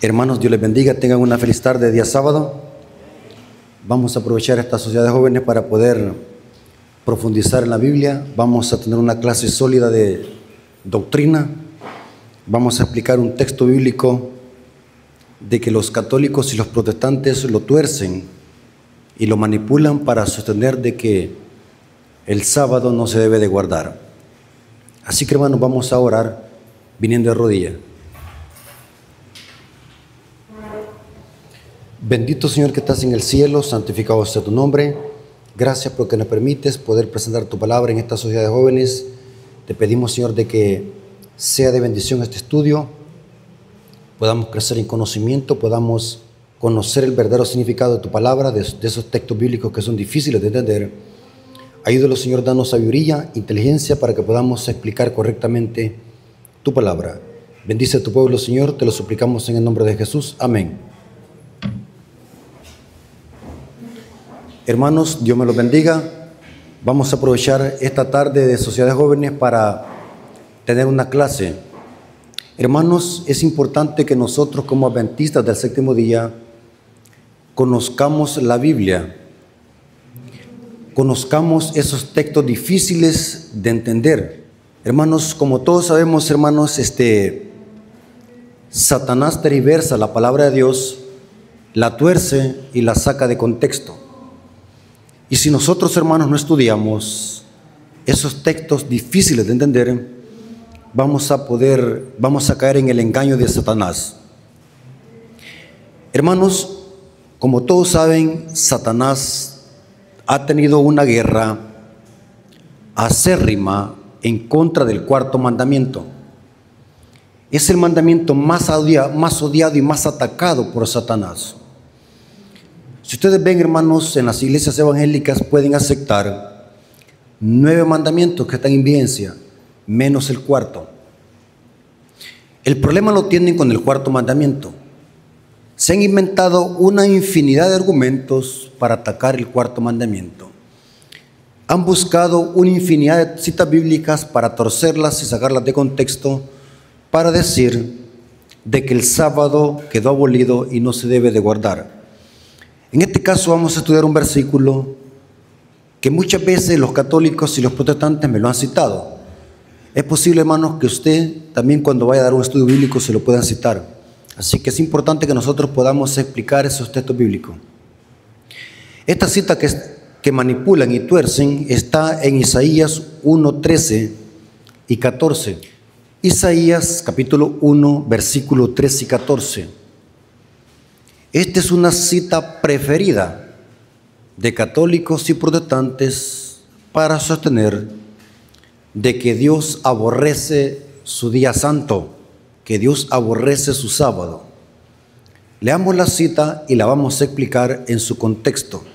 Hermanos, Dios les bendiga, tengan una feliz tarde de día sábado. Vamos a aprovechar esta sociedad de jóvenes para poder profundizar en la Biblia. Vamos a tener una clase sólida de doctrina. Vamos a explicar un texto bíblico de que los católicos y los protestantes lo tuercen y lo manipulan para sostener de que el sábado no se debe de guardar. Así que, hermanos, vamos a orar viniendo de rodillas. Bendito Señor que estás en el cielo, santificado sea tu nombre. Gracias porque nos permites poder presentar tu palabra en esta sociedad de jóvenes. Te pedimos, Señor, de que sea de bendición este estudio, podamos crecer en conocimiento, podamos conocer el verdadero significado de tu palabra, de esos textos bíblicos que son difíciles de entender. Ayúdanos, Señor, danos sabiduría, inteligencia para que podamos explicar correctamente tu palabra. Bendice a tu pueblo, Señor, te lo suplicamos en el nombre de Jesús. Amén. Hermanos, Dios me los bendiga. Vamos a aprovechar esta tarde de Sociedad de Jóvenes para tener una clase. Hermanos, es importante que nosotros como adventistas del séptimo día conozcamos la Biblia, conozcamos esos textos difíciles de entender. Hermanos, como todos sabemos, hermanos, Satanás tergiversa la palabra de Dios, la tuerce y la saca de contexto. Y si nosotros, hermanos, no estudiamos esos textos difíciles de entender, vamos a caer en el engaño de Satanás. Hermanos, como todos saben, Satanás ha tenido una guerra acérrima en contra del cuarto mandamiento. Es el mandamiento más odiado y más atacado por Satanás. Si ustedes ven, hermanos, en las iglesias evangélicas pueden aceptar 9 mandamientos que están en vigencia, menos el cuarto. El problema lo tienen con el cuarto mandamiento. Se han inventado una infinidad de argumentos para atacar el cuarto mandamiento. Han buscado una infinidad de citas bíblicas para torcerlas y sacarlas de contexto para decir de que el sábado quedó abolido y no se debe de guardar. En este caso vamos a estudiar un versículo que muchas veces los católicos y los protestantes me lo han citado. Es posible, hermanos, que usted también cuando vaya a dar un estudio bíblico se lo puedan citar. Así que es importante que nosotros podamos explicar esos textos bíblicos. Esta cita que manipulan y tuercen está en Isaías 1, 13 y 14. Isaías capítulo 1, versículo 13 y 14. Esta es una cita preferida de católicos y protestantes para sostener de que Dios aborrece su día santo, que Dios aborrece su sábado. Leamos la cita y la vamos a explicar en su contexto.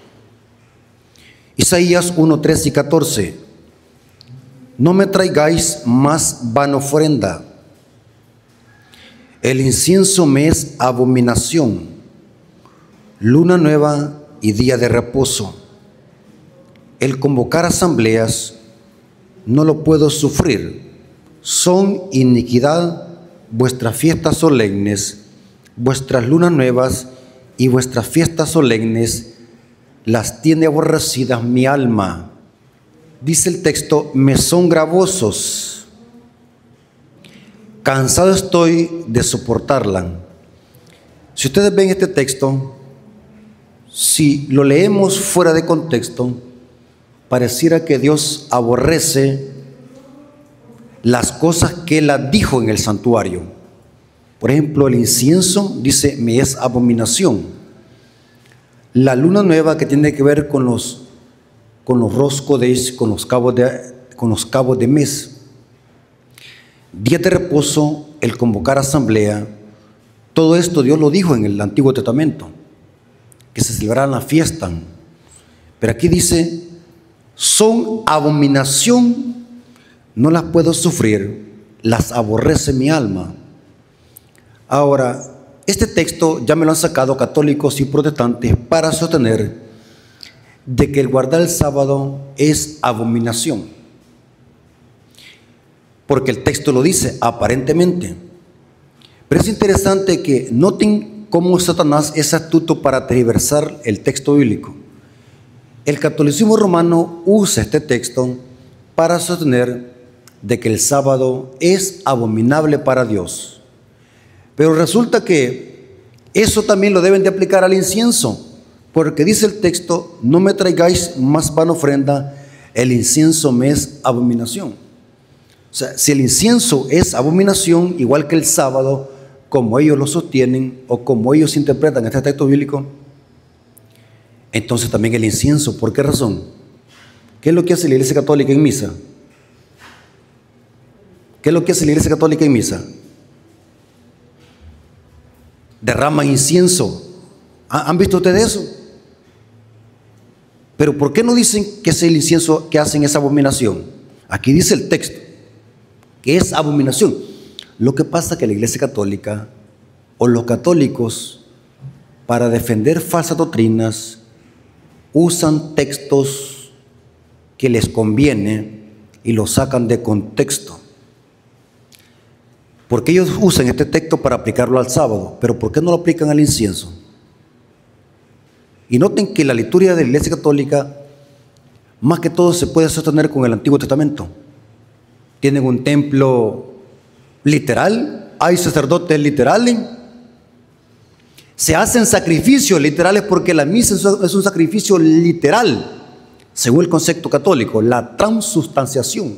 Isaías 1, 13 y 14. No me traigáis más vana ofrenda. El incienso me es abominación. Luna nueva y día de reposo. El convocar asambleas no lo puedo sufrir. Son iniquidad vuestras fiestas solemnes, vuestras lunas nuevas y vuestras fiestas solemnes las tiene aborrecidas mi alma. Dice el texto, me son gravosos. Cansado estoy de soportarla. Si ustedes ven este texto, si lo leemos fuera de contexto, pareciera que Dios aborrece las cosas que Él dijo en el santuario. Por ejemplo, el incienso dice, me es abominación. La luna nueva, que tiene que ver con los roscodes, con los cabos de mes. Día de reposo, el convocar asamblea, todo esto Dios lo dijo en el Antiguo Testamento, que se celebraran la fiesta. Pero aquí dice, son abominación, no las puedo sufrir, las aborrece mi alma. Ahora, este texto ya me lo han sacado católicos y protestantes para sostener de que el guardar el sábado es abominación. Porque el texto lo dice aparentemente. Pero es interesante que noten cómo Satanás es astuto para tergiversar el texto bíblico. El catolicismo romano usa este texto para sostener de que el sábado es abominable para Dios. Pero resulta que eso también lo deben de aplicar al incienso, porque dice el texto: no me traigáis más vana ofrenda, el incienso me es abominación. O sea, si el incienso es abominación, igual que el sábado, como ellos lo sostienen o como ellos interpretan este texto bíblico, entonces también el incienso, ¿por qué razón? ¿Qué es lo que hace la Iglesia Católica en misa? ¿Qué es lo que hace la Iglesia Católica en misa? Derrama incienso. ¿Han visto ustedes eso? Pero ¿por qué no dicen que es el incienso que hacen esa abominación? Aquí dice el texto que es abominación. Lo que pasa es que la Iglesia Católica o los católicos, para defender falsas doctrinas, usan textos que les conviene y los sacan de contexto. Porque ellos usan este texto para aplicarlo al sábado, pero ¿por qué no lo aplican al incienso? Y noten que la liturgia de la Iglesia Católica, más que todo, se puede sostener con el Antiguo Testamento. Tienen un templo literal, hay sacerdotes literales, se hacen sacrificios literales, porque la misa es un sacrificio literal, según el concepto católico, la transustanciación.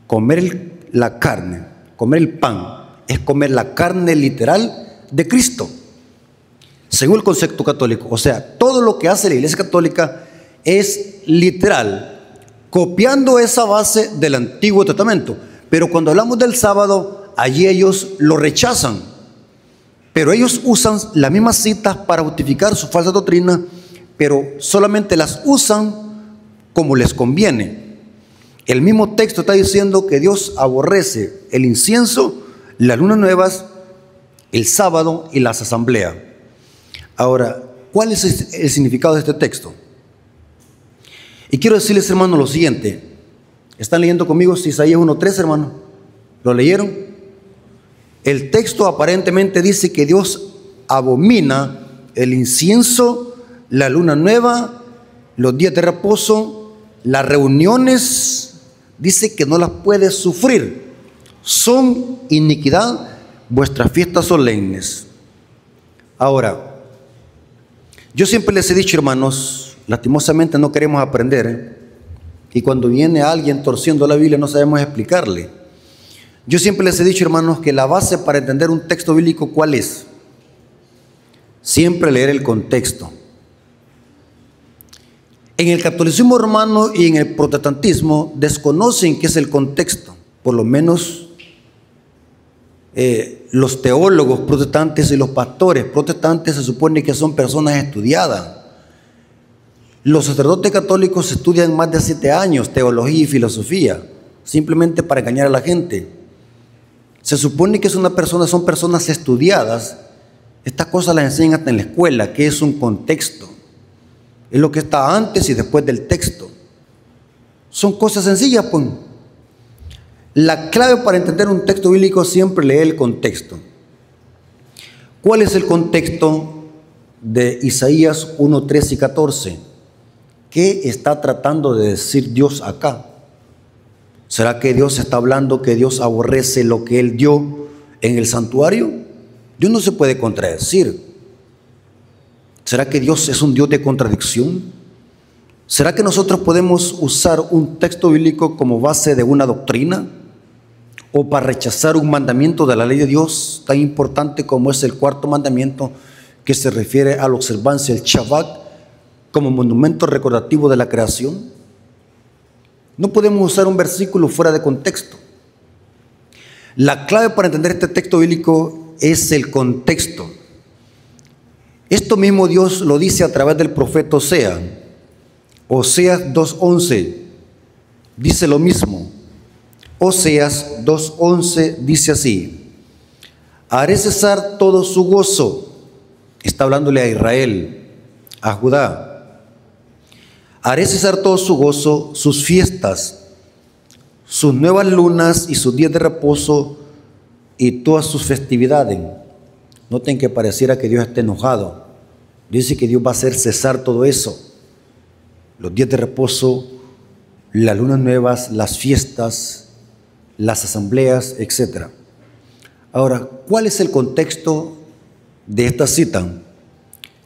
Comer la carne, comer el pan, es comer la carne literal de Cristo, según el concepto católico. O sea, todo lo que hace la Iglesia Católica es literal, copiando esa base del Antiguo Testamento. Pero cuando hablamos del sábado, allí ellos lo rechazan. Pero ellos usan las mismas citas para justificar su falsa doctrina, pero solamente las usan como les conviene. El mismo texto está diciendo que Dios aborrece el incienso, las lunas nuevas, el sábado y las asambleas. Ahora, ¿cuál es el significado de este texto? Y quiero decirles, hermanos, lo siguiente. ¿Están leyendo conmigo Isaías 1:3, hermano? ¿Lo leyeron? El texto aparentemente dice que Dios abomina el incienso, la luna nueva, los días de reposo, las reuniones. Dice que no las puede sufrir. Son iniquidad vuestras fiestas solemnes. Ahora, yo siempre les he dicho, hermanos, lastimosamente no queremos aprender, y cuando viene alguien torciendo la Biblia no sabemos explicarle. Yo siempre les he dicho, hermanos, que la base para entender un texto bíblico, ¿cuál es? Siempre leer el contexto. En el catolicismo romano y en el protestantismo desconocen qué es el contexto. Por lo menos los teólogos protestantes y los pastores protestantes se supone que son personas estudiadas. Los sacerdotes católicos estudian más de 7 años teología y filosofía, simplemente para engañar a la gente. Se supone que son personas estudiadas. Estas cosas las enseñan hasta en la escuela, que es un contexto. Es lo que está antes y después del texto. Son cosas sencillas, pues. La clave para entender un texto bíblico es siempre leer el contexto. ¿Cuál es el contexto de Isaías 1, 13 y 14? ¿Qué está tratando de decir Dios acá? ¿Será que Dios está hablando que Dios aborrece lo que Él dio en el santuario? Dios no se puede contradecir. ¿Será que Dios es un Dios de contradicción? ¿Será que nosotros podemos usar un texto bíblico como base de una doctrina o para rechazar un mandamiento de la ley de Dios tan importante como es el 4º mandamiento, que se refiere a la observancia del Shabbat como monumento recordativo de la creación? No podemos usar un versículo fuera de contexto. La clave para entender este texto bíblico es el contexto. Esto mismo Dios lo dice a través del profeta Oseas. Oseas 2:11 dice lo mismo. Oseas 2:11 dice así: haré cesar todo su gozo. Está hablándole a Israel, a Judá. Haré cesar todo su gozo, sus fiestas, sus nuevas lunas y sus días de reposo, y todas sus festividades. Noten que pareciera que Dios esté enojado. Dice que Dios va a hacer cesar todo eso. Los días de reposo, las lunas nuevas, las fiestas, las asambleas, etc. Ahora, ¿cuál es el contexto de esta cita?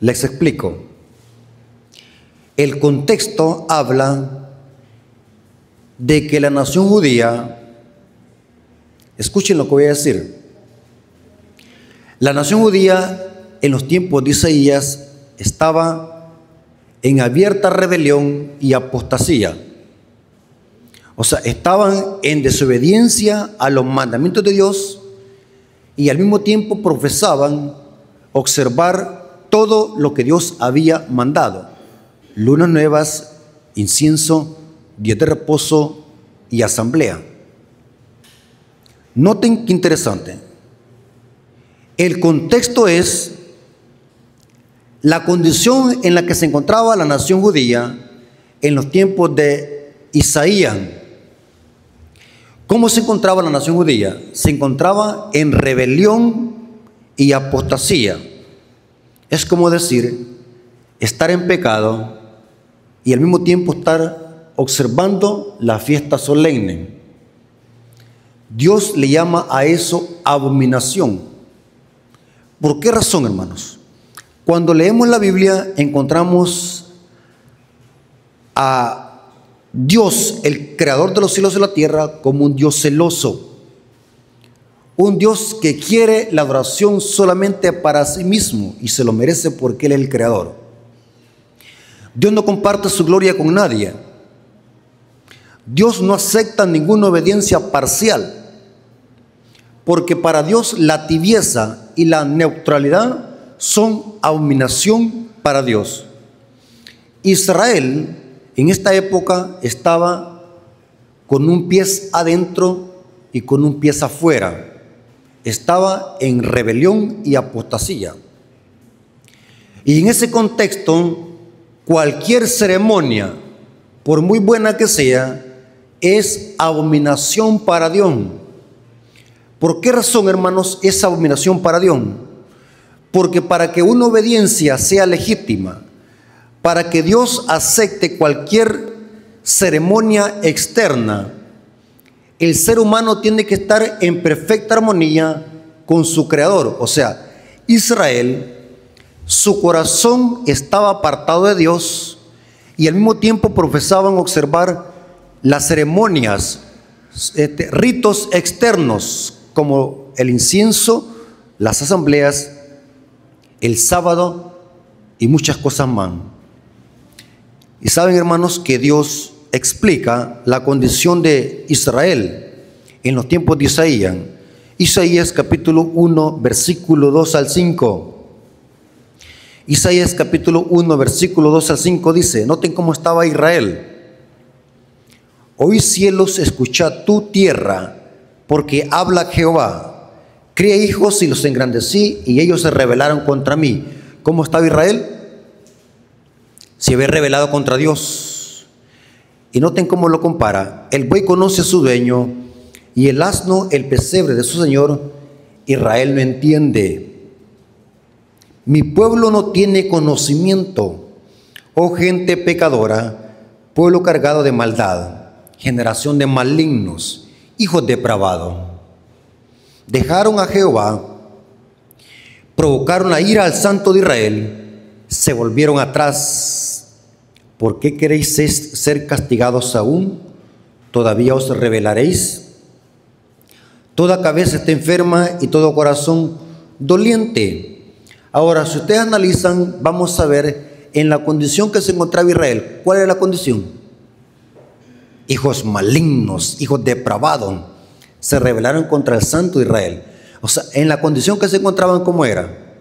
Les explico. El contexto habla de que la nación judía, escuchen lo que voy a decir, la nación judía en los tiempos de Isaías estaba en abierta rebelión y apostasía. O sea, estaban en desobediencia a los mandamientos de Dios y al mismo tiempo profesaban observar todo lo que Dios había mandado. Lunas nuevas, incienso, días de reposo y asamblea. Noten qué interesante. El contexto es la condición en la que se encontraba la nación judía en los tiempos de Isaías. ¿Cómo se encontraba la nación judía? Se encontraba en rebelión y apostasía. Es como decir, estar en pecado y al mismo tiempo estar observando la fiesta solemne. Dios le llama a eso abominación. ¿Por qué razón, hermanos? Cuando leemos la Biblia encontramos a Dios, el creador de los cielos y la tierra, como un Dios celoso. Un Dios que quiere la adoración solamente para sí mismo y se lo merece porque Él es el creador. Dios no comparte su gloria con nadie. Dios no acepta ninguna obediencia parcial, porque para Dios la tibieza y la neutralidad son abominación para Dios. Israel en esta época estaba con un pie adentro y con un pie afuera. Estaba en rebelión y apostasía. Y en ese contexto, cualquier ceremonia, por muy buena que sea, es abominación para Dios. ¿Por qué razón, hermanos, es abominación para Dios? Porque para que una obediencia sea legítima, para que Dios acepte cualquier ceremonia externa, el ser humano tiene que estar en perfecta armonía con su creador. O sea, Israel, su corazón estaba apartado de Dios y al mismo tiempo profesaban observar las ceremonias, ritos externos como el incienso, las asambleas, el sábado y muchas cosas más. Y saben, hermanos, que Dios explica la condición de Israel en los tiempos de Isaías. Isaías capítulo 1, versículo 2 al 5. Isaías capítulo 1, versículo 2 al 5 dice, noten cómo estaba Israel. Oí cielos, escuchad tu tierra, porque habla Jehová. Crié hijos y los engrandecí, y ellos se rebelaron contra mí. ¿Cómo estaba Israel? Se había rebelado contra Dios. Y noten cómo lo compara. El buey conoce a su dueño, y el asno el pesebre de su señor. Israel no entiende. Mi pueblo no tiene conocimiento. Oh gente pecadora, pueblo cargado de maldad, generación de malignos, hijos depravados. Dejaron a Jehová, provocaron la ira al Santo de Israel, se volvieron atrás. ¿Por qué queréis ser castigados aún? ¿Todavía os rebelaréis? Toda cabeza está enferma y todo corazón doliente. Ahora, si ustedes analizan, vamos a ver en la condición que se encontraba Israel. ¿Cuál era la condición? Hijos malignos, hijos depravados, se rebelaron contra el Santo de Israel. O sea, en la condición que se encontraban, ¿cómo era?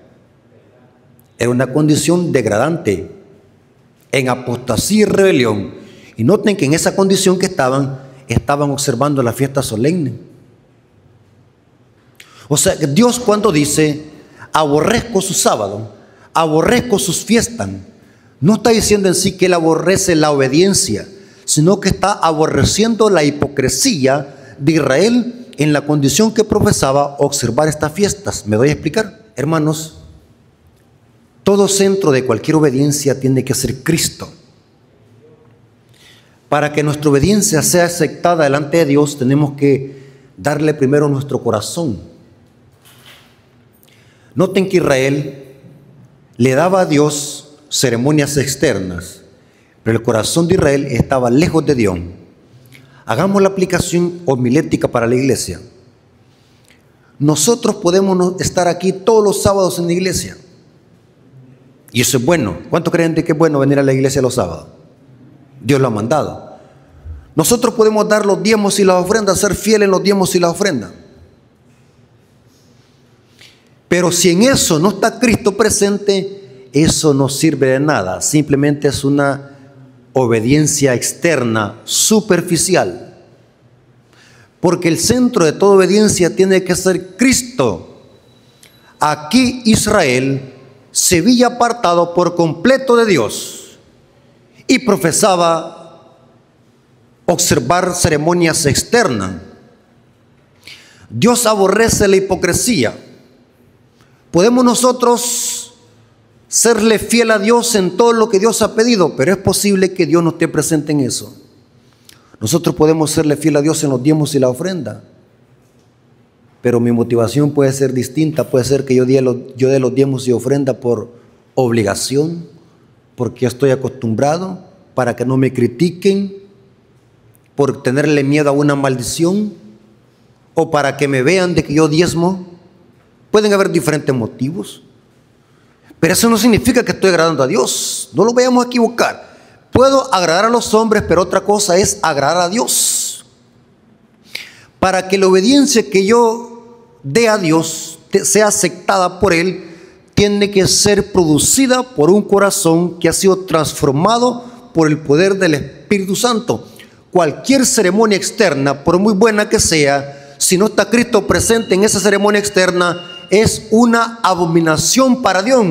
Era una condición degradante, en apostasía y rebelión. Y noten que en esa condición que estaban observando la fiesta solemne. O sea, Dios cuando dice, aborrezco su sábado, aborrezco sus fiestas, no está diciendo en sí que Él aborrece la obediencia, sino que está aborreciendo la hipocresía de Israel en la condición que profesaba observar estas fiestas. ¿Me doy a explicar? Hermanos, todo centro de cualquier obediencia tiene que ser Cristo. Para que nuestra obediencia sea aceptada delante de Dios, tenemos que darle primero nuestro corazón. Noten que Israel le daba a Dios ceremonias externas, pero el corazón de Israel estaba lejos de Dios. Hagamos la aplicación homilética para la iglesia. Nosotros podemos estar aquí todos los sábados en la iglesia, y eso es bueno. ¿Cuántos creen de que es bueno venir a la iglesia los sábados? Dios lo ha mandado. Nosotros podemos dar los diezmos y las ofrendas, ser fieles en los diezmos y las ofrendas. Pero si en eso no está Cristo presente, eso no sirve de nada. Simplemente es una obediencia externa, superficial. Porque el centro de toda obediencia tiene que ser Cristo. Aquí Israel se había apartado por completo de Dios y profesaba observar ceremonias externas. Dios aborrece la hipocresía. Podemos nosotros serle fiel a Dios en todo lo que Dios ha pedido, pero es posible que Dios no esté presente en eso. Nosotros podemos serle fiel a Dios en los diezmos y la ofrenda, pero mi motivación puede ser distinta. Puede ser que yo dé los diezmos y ofrenda por obligación, porque estoy acostumbrado, para que no me critiquen, por tenerle miedo a una maldición, o para que me vean de que yo diezmo. Pueden haber diferentes motivos, pero eso no significa que estoy agradando a Dios. No lo vayamos a equivocar. Puedo agradar a los hombres, pero otra cosa es agradar a Dios. Para que la obediencia que yo dé a Dios sea aceptada por Él, tiene que ser producida por un corazón que ha sido transformado por el poder del Espíritu Santo. Cualquier ceremonia externa, por muy buena que sea, si no está Cristo presente en esa ceremonia externa, es una abominación para Dios.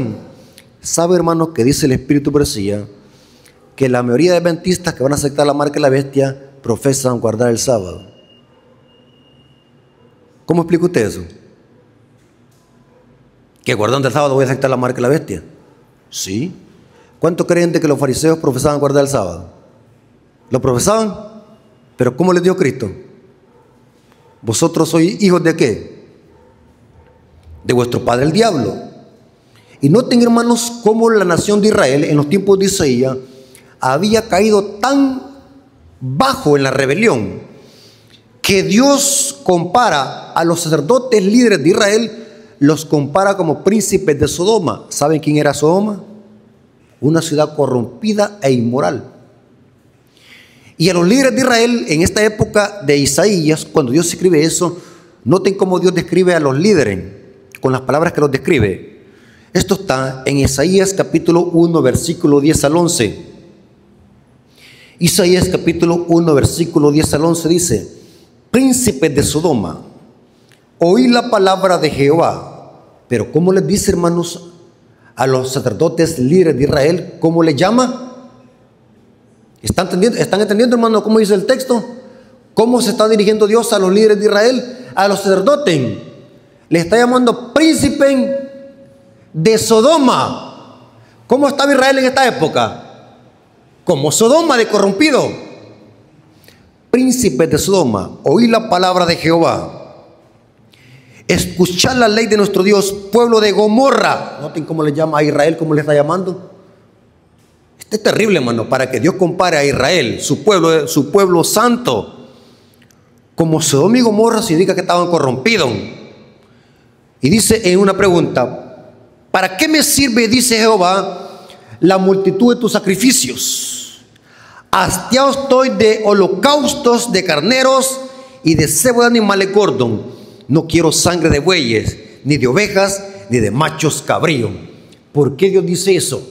¿Sabe, hermano, que dice el Espíritu Profecía? Que la mayoría de adventistas que van a aceptar la marca de la bestia profesan guardar el sábado. ¿Cómo explica usted eso? ¿Que guardando el sábado voy a aceptar la marca de la bestia? Sí. ¿Cuántos creen de que los fariseos profesaban guardar el sábado? ¿Lo profesaban? ¿Pero cómo les dio Cristo? ¿Vosotros sois hijos de qué? De vuestro padre el diablo. Y noten, hermanos, cómo la nación de Israel en los tiempos de Isaías había caído tan bajo en la rebelión que Dios compara a los sacerdotes líderes de Israel, los compara como príncipes de Sodoma. ¿Saben quién era Sodoma? Una ciudad corrompida e inmoral. Y a los líderes de Israel en esta época de Isaías, cuando Dios escribe eso, noten cómo Dios describe a los líderes con las palabras que los describe. Esto está en Isaías capítulo 1, versículo 10 al 11. Isaías capítulo 1, versículo 10 al 11 dice: príncipes de Sodoma, oí la palabra de Jehová. Pero ¿cómo les dice, hermanos, a los sacerdotes líderes de Israel? ¿Cómo les llama? ¿Están entendiendo, hermano, cómo dice el texto? ¿Cómo se está dirigiendo Dios a los líderes de Israel? A los sacerdotes. Le está llamando príncipe de Sodoma. ¿Cómo estaba Israel en esta época? Como Sodoma, de corrompido. Príncipes de Sodoma, oí la palabra de Jehová. Escuchad la ley de nuestro Dios, pueblo de Gomorra. Noten cómo le llama a Israel, cómo le está llamando. Esto es terrible, hermano, para que Dios compare a Israel, su pueblo santo, como Sodoma y Gomorra, significa que estaban corrompidos. Y dice en una pregunta: ¿para qué me sirve, dice Jehová, la multitud de tus sacrificios? Hastiado estoy de holocaustos, de carneros y de cebo de animales gordos. No quiero sangre de bueyes, ni de ovejas, ni de machos cabríos. ¿Por qué Dios dice eso?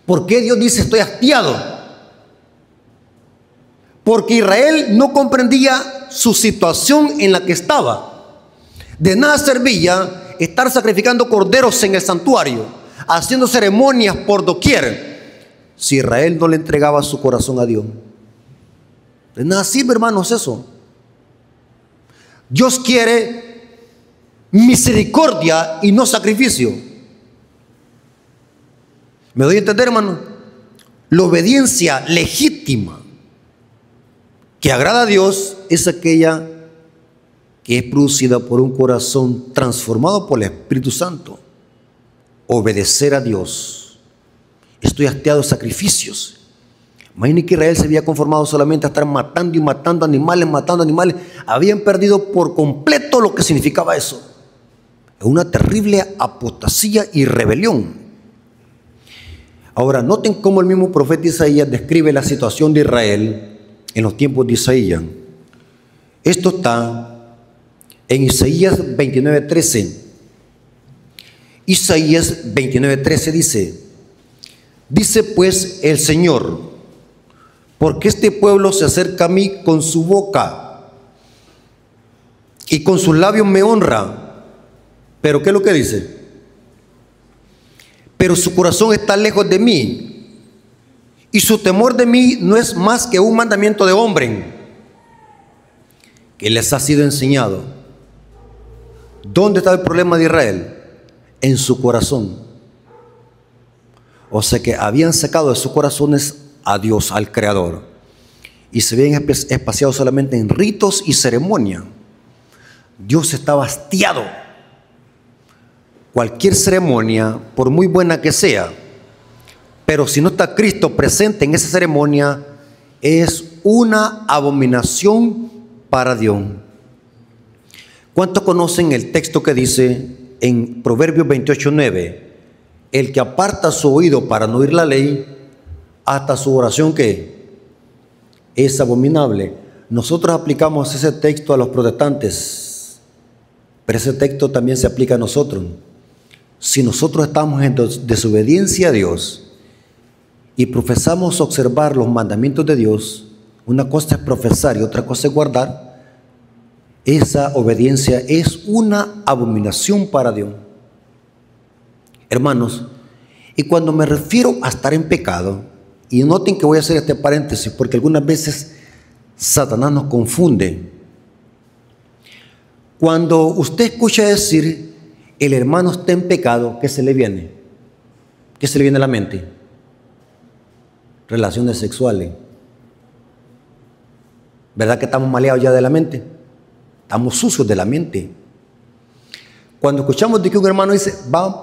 ¿Por qué Dios dice estoy hastiado? Porque Israel no comprendía su situación en la que estaba. De nada servía estar sacrificando corderos en el santuario, haciendo ceremonias por doquier, si Israel no le entregaba su corazón a Dios. De nada sirve, hermanos, eso. Dios quiere misericordia y no sacrificio. ¿Me doy a entender, hermano? La obediencia legítima que agrada a Dios es aquella que es producida por un corazón transformado por el Espíritu Santo. Obedecer a Dios. Estoy hastiado de sacrificios. Imagínense que Israel se había conformado solamente a estar matando y matando animales, matando animales. Habían perdido por completo lo que significaba eso. Una terrible apostasía y rebelión. Ahora, noten cómo el mismo profeta Isaías describe la situación de Israel en los tiempos de Isaías. Esto está en Isaías 29:13. Isaías 29:13 dice pues el Señor, porque este pueblo se acerca a mí con su boca y con sus labios me honra. Pero ¿qué es lo que dice? Pero su corazón está lejos de mí y su temor de mí no es más que un mandamiento de hombre que les ha sido enseñado. ¿Dónde está el problema de Israel? En su corazón. O sea que habían sacado de sus corazones a Dios, al Creador, y se habían espaciado solamente en ritos y ceremonia. Dios estaba hastiado. Cualquier ceremonia, por muy buena que sea, pero si no está Cristo presente en esa ceremonia, es una abominación para Dios. ¿Cuántos conocen el texto que dice en Proverbios 28:9? El que aparta su oído para no oír la ley, hasta su oración que es abominable. Nosotros aplicamos ese texto a los protestantes, pero ese texto también se aplica a nosotros. Si nosotros estamos en desobediencia a Dios y profesamos observar los mandamientos de Dios, una cosa es profesar y otra cosa es guardar, esa obediencia es una abominación para Dios. Hermanos, y cuando me refiero a estar en pecado, y noten que voy a hacer este paréntesis porque algunas veces Satanás nos confunde. Cuando usted escucha decir el hermano está en pecado, ¿qué se le viene? ¿Qué se le viene a la mente? Relaciones sexuales. ¿Verdad que estamos maleados ya de la mente? Estamos sucios de la mente. Cuando escuchamos de que un hermano dice,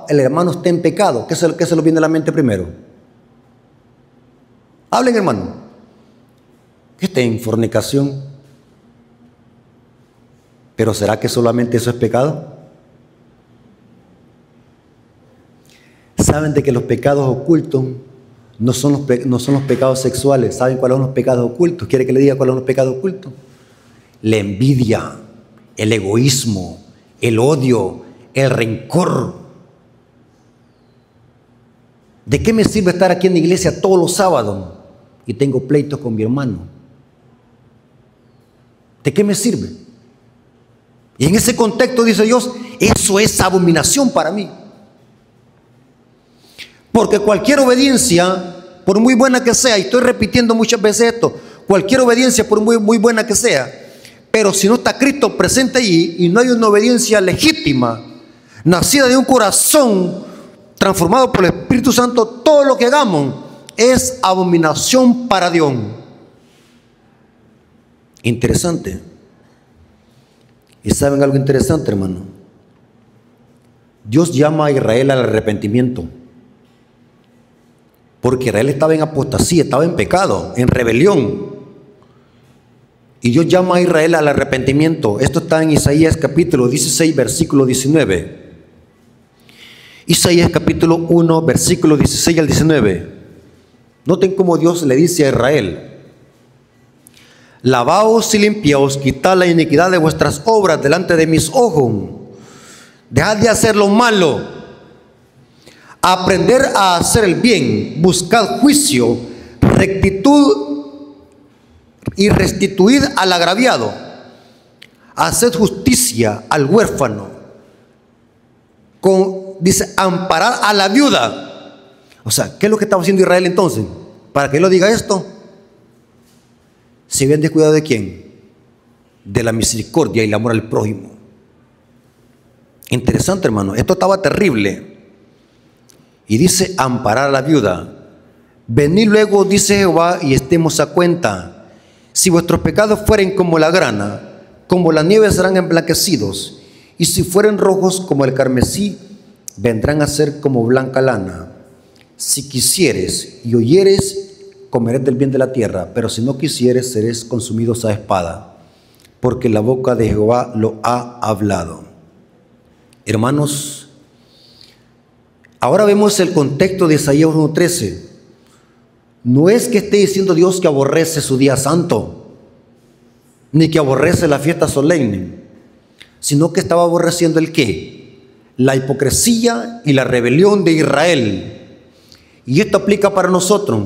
el hermano está en pecado, ¿qué se le viene a la mente primero? Hablen, hermano. Que esté en fornicación. ¿Pero será que solamente eso es pecado? ¿Saben de que los pecados ocultos no son los pecados sexuales? ¿Saben cuáles son los pecados ocultos? ¿Quiere que le diga cuáles son los pecados ocultos? La envidia, el egoísmo, el odio, el rencor. ¿De qué me sirve estar aquí en la iglesia todos los sábados y tengo pleitos con mi hermano? ¿De qué me sirve? Y en ese contexto dice Dios, eso es abominación para mí. Porque cualquier obediencia, por muy buena que sea, y estoy repitiendo muchas veces esto, cualquier obediencia, por muy buena que sea, pero si no está Cristo presente allí y no hay una obediencia legítima, nacida de un corazón transformado por el Espíritu Santo, todo lo que hagamos es abominación para Dios. Interesante. ¿Y saben algo interesante, hermano? Dios llama a Israel al arrepentimiento. Porque Israel estaba en apostasía, estaba en pecado, en rebelión. Y Dios llama a Israel al arrepentimiento. Esto está en Isaías capítulo 16, versículo 19. Isaías capítulo 1, versículo 16 al 19. Noten cómo Dios le dice a Israel: lavaos y limpiaos, quitad la iniquidad de vuestras obras delante de mis ojos. Dejad de hacer lo malo. Aprender a hacer el bien, buscad juicio, rectitud y restituid al agraviado. Haced justicia al huérfano. Dice, amparad a la viuda. O sea, ¿qué es lo que estaba haciendo Israel entonces? ¿Para que él lo diga esto? ¿Se habían descuidado de quién? de la misericordia y el amor al prójimo. Interesante, hermano. Esto estaba terrible. Y dice, amparar a la viuda. Venid luego, dice Jehová, y estemos a cuenta. Si vuestros pecados fueren como la grana, como la nieve serán emblanquecidos. Y si fueren rojos como el carmesí, vendrán a ser como blanca lana. Si quisieres y oyeres, comerés del bien de la tierra, pero si no quisieres, seréis consumidos a espada, porque la boca de Jehová lo ha hablado. Hermanos, ahora vemos el contexto de Isaías 1:13. No es que esté diciendo Dios que aborrece su día santo, ni que aborrece la fiesta solemne, sino que estaba aborreciendo el qué, la hipocresía y la rebelión de Israel. Y esto aplica para nosotros.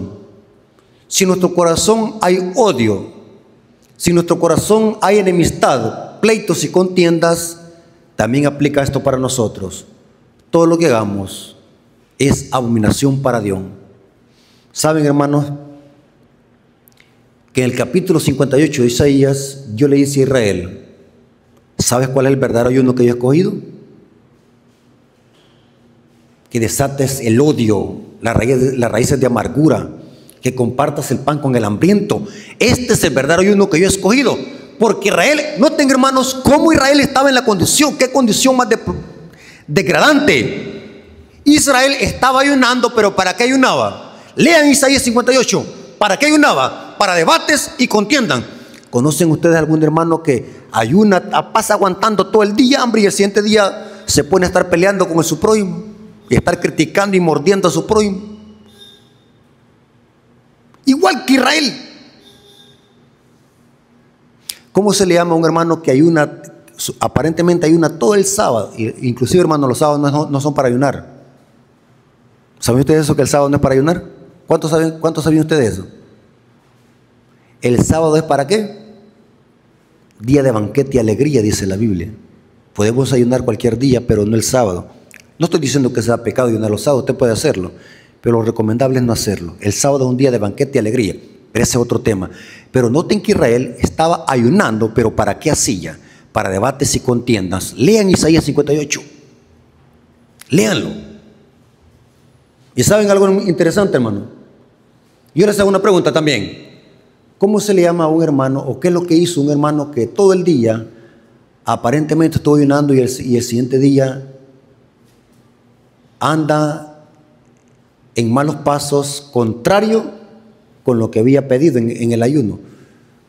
Si en nuestro corazón hay odio, si en nuestro corazón hay enemistad, pleitos y contiendas, también aplica esto para nosotros. Todo lo que hagamos es abominación para Dios. ¿Saben, hermanos? Que en el capítulo 58 de Isaías, yo le dije a Israel, ¿sabes cuál es el verdadero ayuno que yo he escogido? Que desates el odio, las raíces de amargura, que compartas el pan con el hambriento. Este es el verdadero ayuno que yo he escogido. Porque Israel, noten, hermanos, cómo Israel estaba en la condición, qué condición más degradante. Israel estaba ayunando, pero ¿para qué ayunaba? Lean Isaías 58. ¿Para qué ayunaba? Para debates y contiendan. ¿Conocen ustedes algún hermano que ayuna, pasa aguantando todo el día hambre y el siguiente día se pone a estar peleando con su prójimo y estar criticando y mordiendo a su prójimo? Igual que Israel. ¿Cómo se le llama a un hermano que ayuna, aparentemente ayuna todo el sábado? Inclusive, hermano, los sábados no son para ayunar. ¿Saben ustedes eso, que el sábado no es para ayunar? ¿Cuántos saben ustedes eso? ¿El sábado es para qué? Día de banquete y alegría, dice la Biblia. Podemos ayunar cualquier día, pero no el sábado. No estoy diciendo que sea pecado ayunar los sábados, usted puede hacerlo, pero lo recomendable es no hacerlo. El sábado es un día de banquete y alegría, pero ese es otro tema. Pero noten que Israel estaba ayunando, pero ¿para qué hacía? Para debates y contiendas. Lean Isaías 58. Léanlo. ¿Y saben algo interesante, hermano? Yo les hago una pregunta también. ¿Cómo se le llama a un hermano, o qué es lo que hizo un hermano que todo el día aparentemente estuvo ayunando y el siguiente día anda en malos pasos, contrario con lo que había pedido en el ayuno?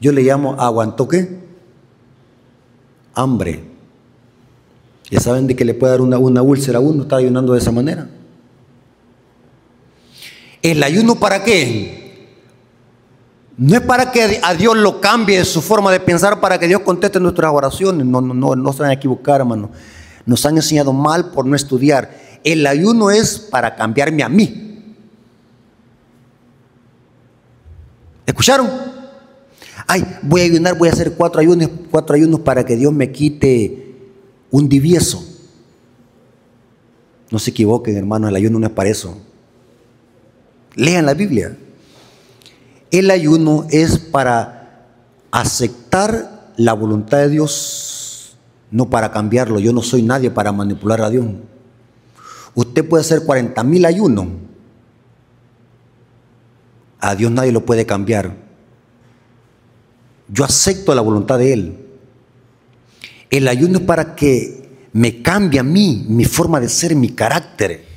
Yo le llamo, ¿aguantó qué? Hambre. ¿Ya saben de que le puede dar una úlcera a uno estar ayunando de esa manera? ¿El ayuno para qué? No es para que a Dios lo cambie de su forma de pensar, para que Dios conteste nuestras oraciones. No se van a equivocar, hermano. Nos han enseñado mal por no estudiar. El ayuno es para cambiarme a mí. ¿Escucharon? Ay, voy a ayunar, voy a hacer 4 ayunos para que Dios me quite un divieso. No se equivoquen, hermanos, el ayuno no es para eso. Lean la Biblia. El ayuno es para aceptar la voluntad de Dios, no para cambiarlo. Yo no soy nadie para manipular a Dios. Usted puede hacer 40,000 ayunos. A Dios nadie lo puede cambiar. Yo acepto la voluntad de Él. El ayuno es para que me cambie a mí, mi forma de ser, mi carácter.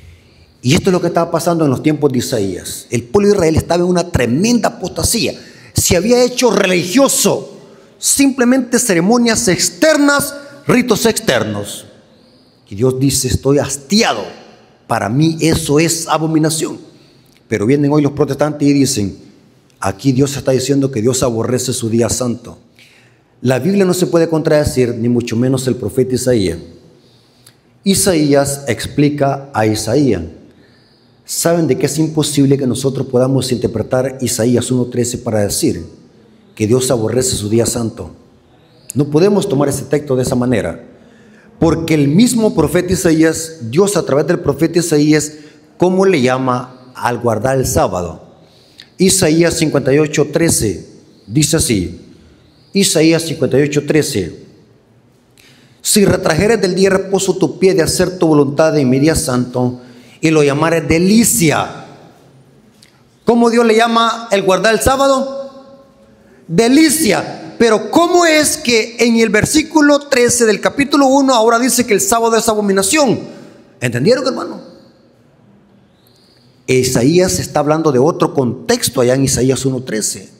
Y esto es lo que estaba pasando en los tiempos de Isaías. El pueblo de Israel estaba en una tremenda apostasía. Se había hecho religioso, simplemente ceremonias externas, ritos externos. Y Dios dice, estoy hastiado. Para mí eso es abominación. Pero vienen hoy los protestantes y dicen, aquí Dios está diciendo que Dios aborrece su día santo. La Biblia no se puede contradecir, ni mucho menos el profeta Isaías. Isaías explica a Isaías. ¿Saben de qué es imposible que nosotros podamos interpretar Isaías 1:13 para decir que Dios aborrece su día santo? No podemos tomar ese texto de esa manera, porque el mismo profeta Isaías, Dios a través del profeta Isaías, ¿cómo le llama al guardar el sábado? Isaías 58:13 dice así: Isaías 58:13. Si retrajeres del día de reposo tu pie de hacer tu voluntad en mi día santo, y lo llamares delicia. ¿Cómo Dios le llama el guardar el sábado? Delicia. Pero ¿cómo es que en el versículo 13 del capítulo 1 ahora dice que el sábado es abominación? ¿Entendieron, hermano? Isaías está hablando de otro contexto allá en Isaías 1:13.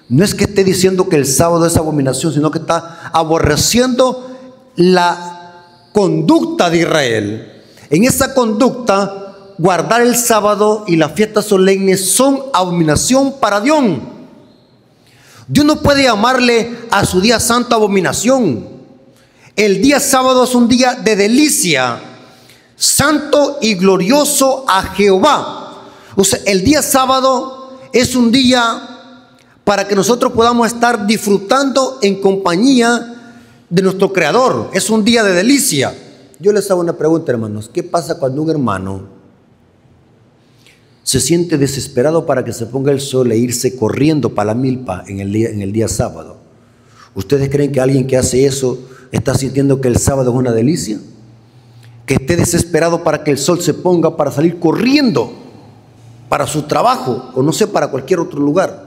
No es que esté diciendo que el sábado es abominación, sino que está aborreciendo la conducta de Israel. En esa conducta, guardar el sábado y las fiestas solemnes son abominación para Dios. Dios no puede llamarle a su día santo abominación. El día sábado es un día de delicia, santo y glorioso a Jehová. O sea, el día sábado es un día para que nosotros podamos estar disfrutando en compañía de nuestro Creador. Es un día de delicia. Yo les hago una pregunta, hermanos. ¿Qué pasa cuando un hermano se siente desesperado para que se ponga el sol e irse corriendo para la milpa en el día sábado? ¿Ustedes creen que alguien que hace eso está sintiendo que el sábado es una delicia? Que esté desesperado para que el sol se ponga para salir corriendo para su trabajo o no sé, para cualquier otro lugar.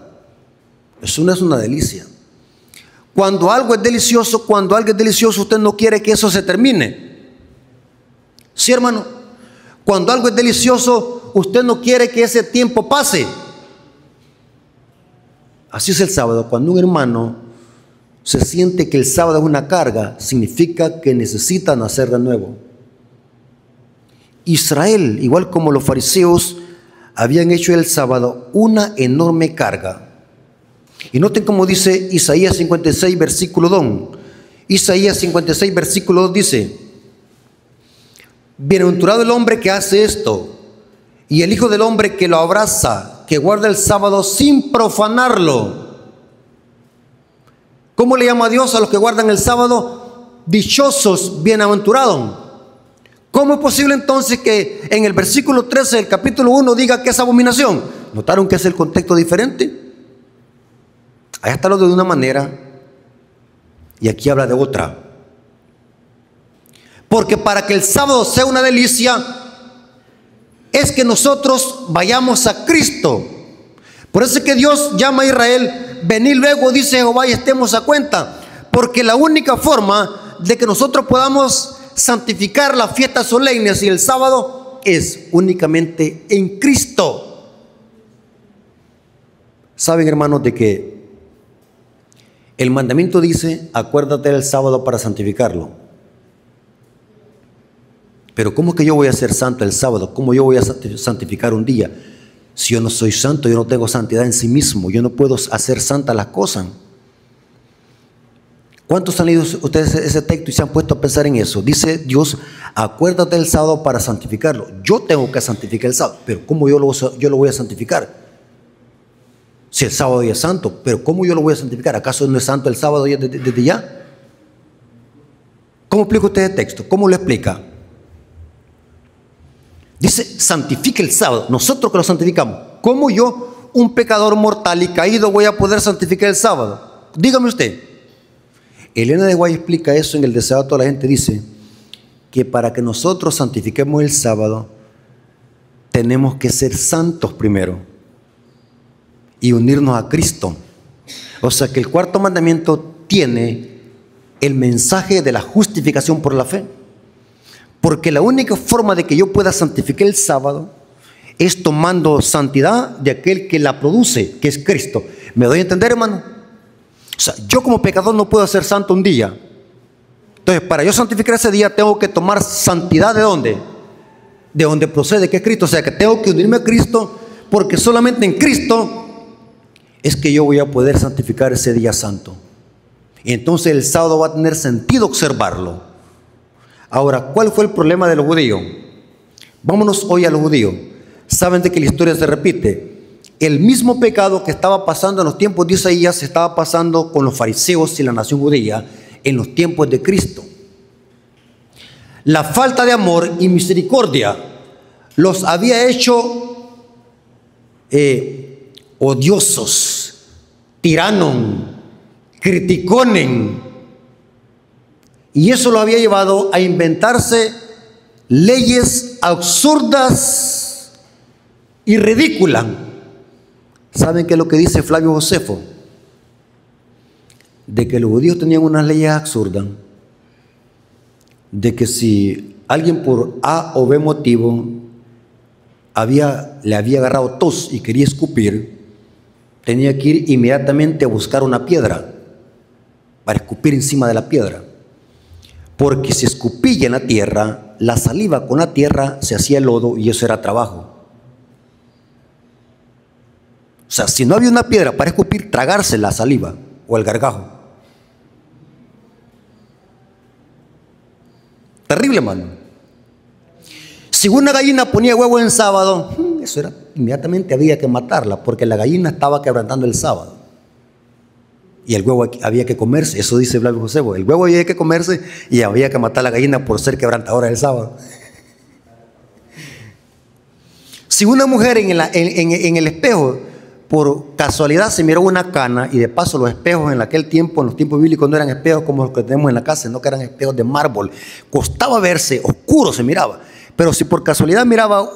Eso no es una delicia. Cuando algo es delicioso, usted no quiere que eso se termine. ¿Sí, hermano? Cuando algo es delicioso, usted no quiere que ese tiempo pase. Así es el sábado. Cuando un hermano se siente que el sábado es una carga, significa que necesita nacer de nuevo. Israel, igual como los fariseos, habían hecho el sábado una enorme carga. Y noten cómo dice Isaías 56, versículo 2. Isaías 56, versículo 2 dice: bienaventurado el hombre que hace esto, y el hijo del hombre que lo abraza, que guarda el sábado sin profanarlo. ¿Cómo le llama a Dios a los que guardan el sábado? Dichosos, bienaventurados. ¿Cómo es posible entonces que en el versículo 13 del capítulo 1 diga que es abominación? ¿Notaron que es el contexto diferente? Allá está lo de una manera y aquí habla de otra. Porque para que el sábado sea una delicia es que nosotros vayamos a Cristo. Por eso es que Dios llama a Israel: venid luego, dice Jehová, y estemos a cuenta. Porque la única forma de que nosotros podamos santificar las fiestas solemnes y el sábado es únicamente en Cristo. Saben, hermanos, de que el mandamiento dice: acuérdate del sábado para santificarlo. Pero ¿cómo que yo voy a ser santo el sábado? ¿Cómo yo voy a santificar un día? Si yo no soy santo, yo no tengo santidad en sí mismo, yo no puedo hacer santas las cosas. ¿Cuántos han leído ustedes ese texto y se han puesto a pensar en eso? Dice Dios: acuérdate del sábado para santificarlo. Yo tengo que santificar el sábado, pero ¿cómo yo lo voy a santificar? Si el sábado ya es santo, pero ¿cómo yo lo voy a santificar? ¿Acaso no es santo el sábado desde ya? ¿Cómo explica usted el texto? ¿Cómo lo explica? Dice: santifique el sábado. Nosotros que lo santificamos. ¿Cómo yo, un pecador mortal y caído, voy a poder santificar el sábado? Dígame usted. Elena de Guay explica eso en el Deseo a toda la gente. Dice que para que nosotros santifiquemos el sábado, tenemos que ser santos primero y unirnos a Cristo. O sea que el cuarto mandamiento tiene el mensaje de la justificación por la fe. Porque la única forma de que yo pueda santificar el sábado es tomando santidad de aquel que la produce, que es Cristo. ¿Me doy a entender, hermano? O sea, yo como pecador no puedo ser santo un día. Entonces, para yo santificar ese día, tengo que tomar santidad ¿de dónde? De donde procede, que es Cristo. O sea, que tengo que unirme a Cristo, porque solamente en Cristo es que yo voy a poder santificar ese día santo. Y entonces el sábado va a tener sentido observarlo. Ahora, ¿cuál fue el problema de los judíos? Vámonos hoy a los judíos. Saben de que la historia se repite. El mismo pecado que estaba pasando en los tiempos de Isaías se estaba pasando con los fariseos y la nación judía en los tiempos de Cristo. La falta de amor y misericordia los había hecho odiosos, tiranos, criticonen. Y eso lo había llevado a inventarse leyes absurdas y ridículas. ¿Saben qué es lo que dice Flavio Josefo? De que los judíos tenían unas leyes absurdas, de que si alguien por A o B motivo le había agarrado tos y quería escupir, tenía que ir inmediatamente a buscar una piedra para escupir encima de la piedra, porque si escupía en la tierra, la saliva con la tierra se hacía lodo y eso era trabajo. O sea, si no había una piedra para escupir, tragarse la saliva o el gargajo. Terrible, hermano. Si una gallina ponía huevo en sábado, eso era, inmediatamente había que matarla, porque la gallina estaba quebrantando el sábado. Y el huevo había que comerse, eso dice Flavio Josefo. El huevo había que comerse y había que matar a la gallina por ser quebrantadora del sábado. Si una mujer en el espejo, por casualidad se miró una cana, y de paso los espejos en aquel tiempo, en los tiempos bíblicos, no eran espejos como los que tenemos en la casa, sino que eran espejos de mármol. Costaba verse, oscuro se miraba. Pero si por casualidad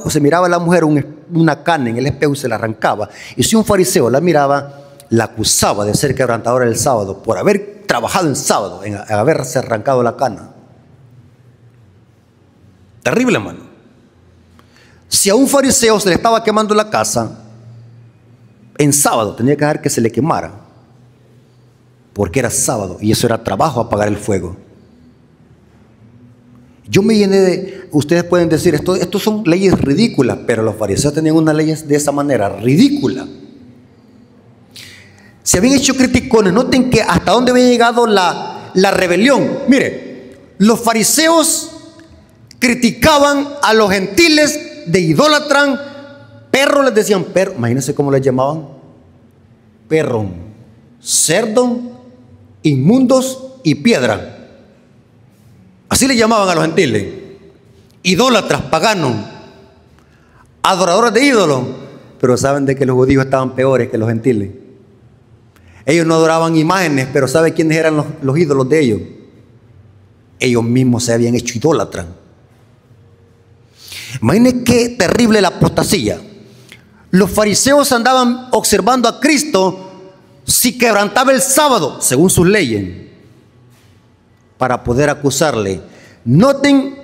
se miraba a la mujer una cana en el espejo y se la arrancaba, y si un fariseo la miraba, la acusaba de ser quebrantadora del sábado por haber trabajado en sábado, en haberse arrancado la cana. Terrible, hermano. Si a un fariseo se le estaba quemando la casa en sábado, tenía que dejar que se le quemara, porque era sábado y eso era trabajo, apagar el fuego. Yo me llené de, ustedes pueden decir, esto son leyes ridículas, pero los fariseos tenían unas leyes de esa manera, ridícula. Se habían hecho criticones. Noten que hasta dónde había llegado la rebelión. Mire, los fariseos criticaban a los gentiles de idólatran, perro les decían perro, imagínense cómo les llamaban, perro, cerdo, inmundos y piedra. Así le llamaban a los gentiles, idólatras, paganos, adoradores de ídolos. Pero saben de que los judíos estaban peores que los gentiles. Ellos no adoraban imágenes, pero ¿sabe quiénes eran los ídolos de ellos? Ellos mismos se habían hecho idólatras. Imaginen qué terrible la apostasía. Los fariseos andaban observando a Cristo si quebrantaba el sábado, según sus leyes, para poder acusarle. Noten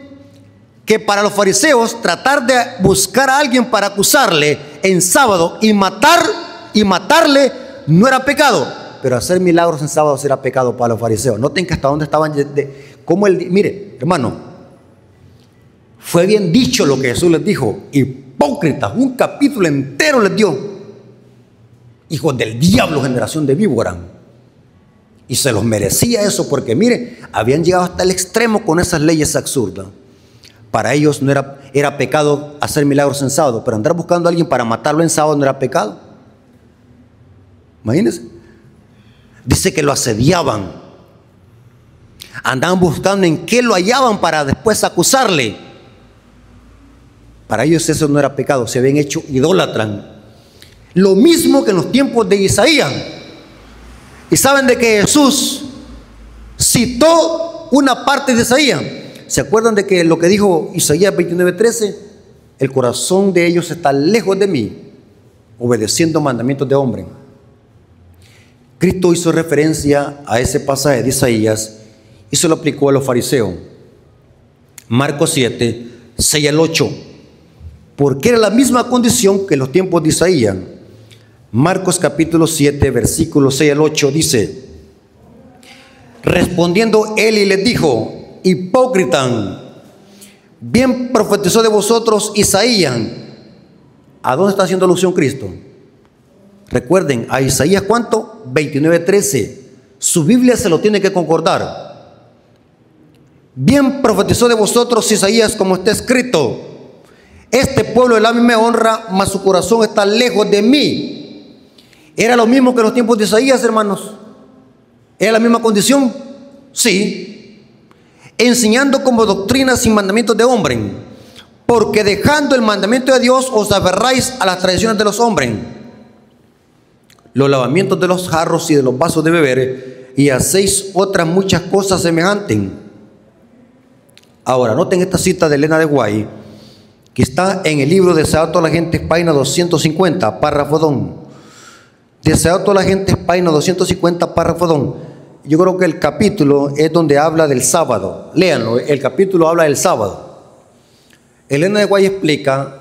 que para los fariseos tratar de buscar a alguien para acusarle en sábado y matarle no era pecado, pero hacer milagros en sábado era pecado para los fariseos. Noten que hasta dónde estaban, mire, hermano, fue bien dicho lo que Jesús les dijo. Hipócritas, un capítulo entero les dio. Hijos del diablo, generación de víbora. Y se los merecía eso, porque mire, habían llegado hasta el extremo con esas leyes absurdas. Para ellos no era pecado hacer milagros en sábado, pero andar buscando a alguien para matarlo en sábado no era pecado. Imagínense. Dice que lo asediaban. Andaban buscando en qué lo hallaban para después acusarle. Para ellos eso no era pecado, se habían hecho idólatras. Lo mismo que en los tiempos de Isaías. Y saben de que Jesús citó una parte de Isaías. ¿Se acuerdan de que lo que dijo Isaías 29:13? El corazón de ellos está lejos de mí, obedeciendo mandamientos de hombre. Cristo hizo referencia a ese pasaje de Isaías y se lo aplicó a los fariseos. Marcos 7, 6 al 8. Porque era la misma condición que en los tiempos de Isaías. Marcos capítulo 7, versículos 6 al 8 dice: respondiendo él y les dijo: hipócritas, bien profetizó de vosotros Isaías. ¿A dónde está haciendo alusión Cristo? Recuerden, a Isaías, ¿cuánto? 29:13. Su Biblia se lo tiene que concordar. Bien profetizó de vosotros Isaías, como está escrito: este pueblo de la mí me honra, mas su corazón está lejos de mí. ¿Era lo mismo que en los tiempos de Isaías, hermanos? ¿Era la misma condición? Sí. Enseñando como doctrina sin mandamientos de hombre, porque dejando el mandamiento de Dios os aferráis a las tradiciones de los hombres. Los lavamientos de los jarros y de los vasos de beber y hacéis otras muchas cosas semejantes. Ahora, noten esta cita de Elena de White, que está en el libro Deseado a toda la gente, página 250, párrafo 2. Deseado a toda la gente, página 250, párrafo 2. Yo creo que el capítulo es donde habla del sábado. Léanlo, el capítulo habla del sábado. Elena de White explica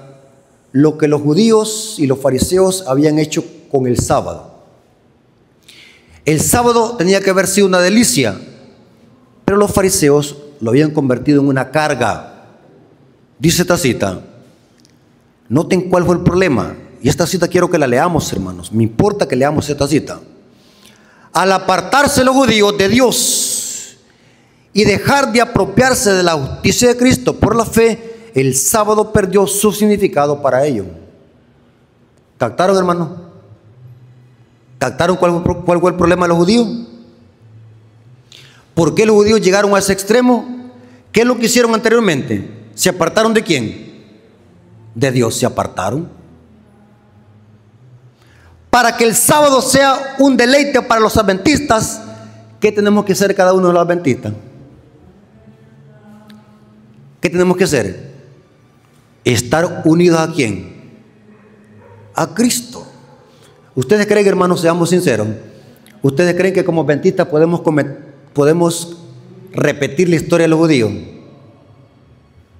lo que los judíos y los fariseos habían hecho con el sábado. El sábado tenía que haber sido una delicia, pero los fariseos lo habían convertido en una carga. Dice esta cita, noten cuál fue el problema, y esta cita quiero que la leamos, hermanos, me importa que leamos esta cita. Al apartarse los judíos de Dios y dejar de apropiarse de la justicia de Cristo por la fe, el sábado perdió su significado para ellos. ¿Captaron, hermanos? ¿Captaron cuál fue el problema de los judíos? ¿Por qué los judíos llegaron a ese extremo? ¿Qué es lo que hicieron anteriormente? ¿Se apartaron de quién? De Dios se apartaron. Para que el sábado sea un deleite para los adventistas, ¿qué tenemos que hacer cada uno de los adventistas? ¿Qué tenemos que hacer? Estar unidos ¿a quién? A Cristo. ¿Ustedes creen, hermanos, seamos sinceros? ¿Ustedes creen que como adventistas podemos repetir la historia de los judíos?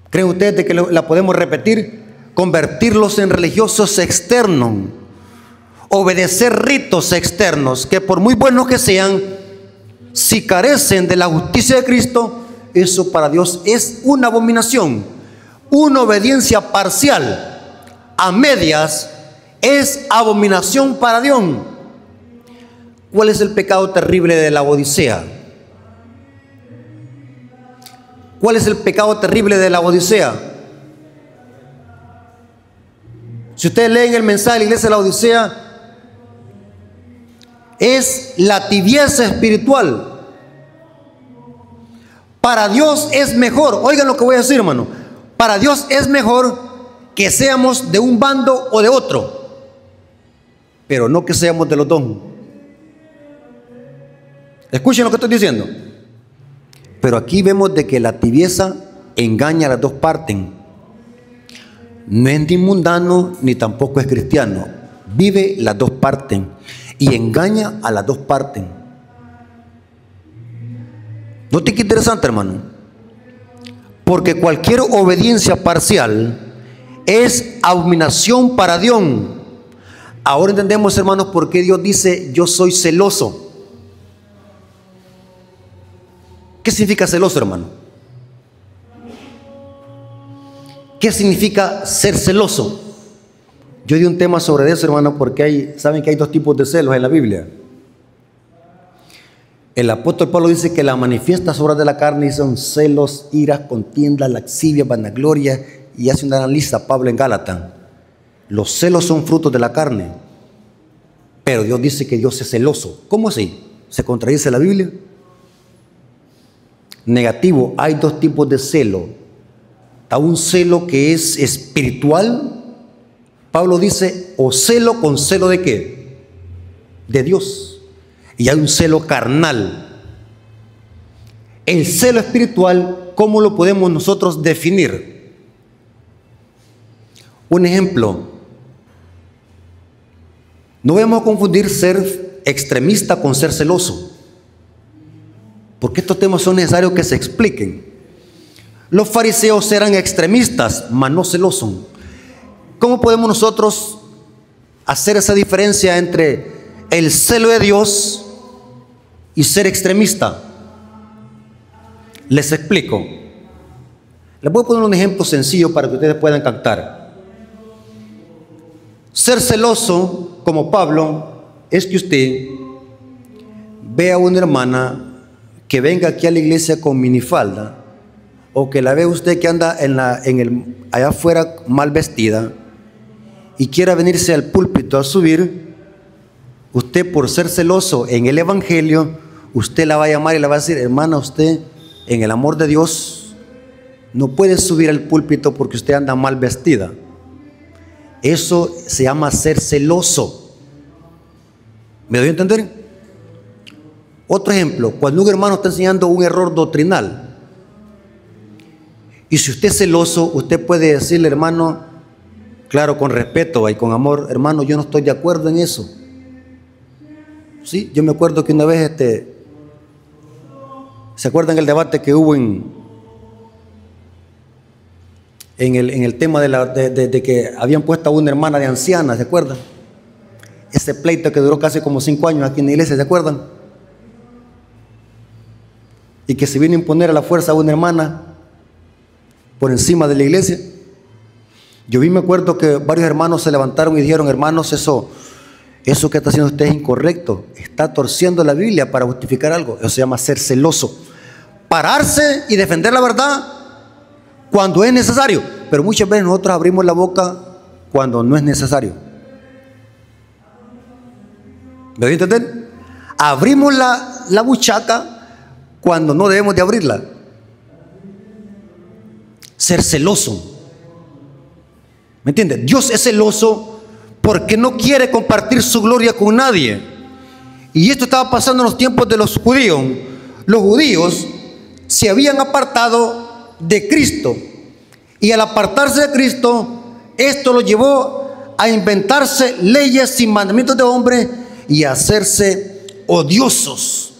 ¿Creen ustedes que la podemos repetir? Convertirlos en religiosos externos, obedecer ritos externos, que por muy buenos que sean, si carecen de la justicia de Cristo, eso para Dios es una abominación. Una obediencia parcial, a medias, es abominación para Dios. ¿Cuál es el pecado terrible de la Odisea? ¿Cuál es el pecado terrible de la Odisea? Si ustedes leen el mensaje de la iglesia de la Odisea, es la tibieza espiritual. Para Dios es mejor, oigan lo que voy a decir, hermano, para Dios es mejor que seamos de un bando o de otro, pero no que seamos de los dos. Escuchen lo que estoy diciendo. Pero aquí vemos de que la tibieza engaña a las dos partes. No es ni mundano ni tampoco es cristiano. Vive las dos partes y engaña a las dos partes. ¿Note qué interesante, hermano? Porque cualquier obediencia parcial es abominación para Dios. Ahora entendemos, hermanos, por qué Dios dice: yo soy celoso. ¿Qué significa celoso, hermano? ¿Qué significa ser celoso? Yo di un tema sobre eso, hermano, porque saben que hay dos tipos de celos en la Biblia. El apóstol Pablo dice que las manifiestas obras de la carne son celos, iras, contiendas, lascivia, vanagloria, y hace una gran lista Pablo en Gálatas. Los celos son frutos de la carne, pero Dios dice que Dios es celoso. ¿Cómo así? ¿Se contradice la Biblia? Negativo, hay dos tipos de celo. Está un celo que es espiritual. Pablo dice: o celo con celo de qué? De Dios. Y hay un celo carnal. El celo espiritual, ¿cómo lo podemos nosotros definir? Un ejemplo. No debemos confundir ser extremista con ser celoso, porque estos temas son necesarios que se expliquen. Los fariseos eran extremistas, mas no celosos. ¿Cómo podemos nosotros hacer esa diferencia entre el celo de Dios y ser extremista? Les explico. Les voy a poner un ejemplo sencillo para que ustedes puedan captar. Ser celoso, como Pablo, es que usted vea a una hermana que venga aquí a la iglesia con minifalda, o que la vea usted que anda allá afuera mal vestida y quiera venirse al púlpito a subir. Usted, por ser celoso en el evangelio, usted la va a llamar y le va a decir: hermana, usted en el amor de Dios no puede subir al púlpito porque usted anda mal vestida. Eso se llama ser celoso. ¿Me doy a entender? Otro ejemplo, cuando un hermano está enseñando un error doctrinal, y si usted es celoso, usted puede decirle, hermano, claro, con respeto y con amor, hermano, yo no estoy de acuerdo en eso. Sí, yo me acuerdo que una vez, ¿se acuerdan el debate que hubo en el tema de que habían puesto a una hermana de anciana? ¿Se acuerdan? Ese pleito que duró casi como 5 años aquí en la iglesia, ¿se acuerdan? Y que se vino a imponer a la fuerza a una hermana por encima de la iglesia. Yo me acuerdo que varios hermanos se levantaron y dijeron, hermanos, eso que está haciendo usted es incorrecto, está torciendo la Biblia para justificar algo. Eso se llama ser celoso, pararse y defender la verdad cuando es necesario, pero muchas veces nosotros abrimos la boca cuando no es necesario. ¿Me voy a entender? Abrimos la buchaca cuando no debemos de abrirla. Ser celoso, ¿me entiendes? Dios es celoso porque no quiere compartir su gloria con nadie. Y esto estaba pasando en los tiempos de los judíos. Los judíos se habían apartado de Cristo, y al apartarse de Cristo, esto lo llevó a inventarse leyes y mandamientos de hombre y a hacerse odiosos,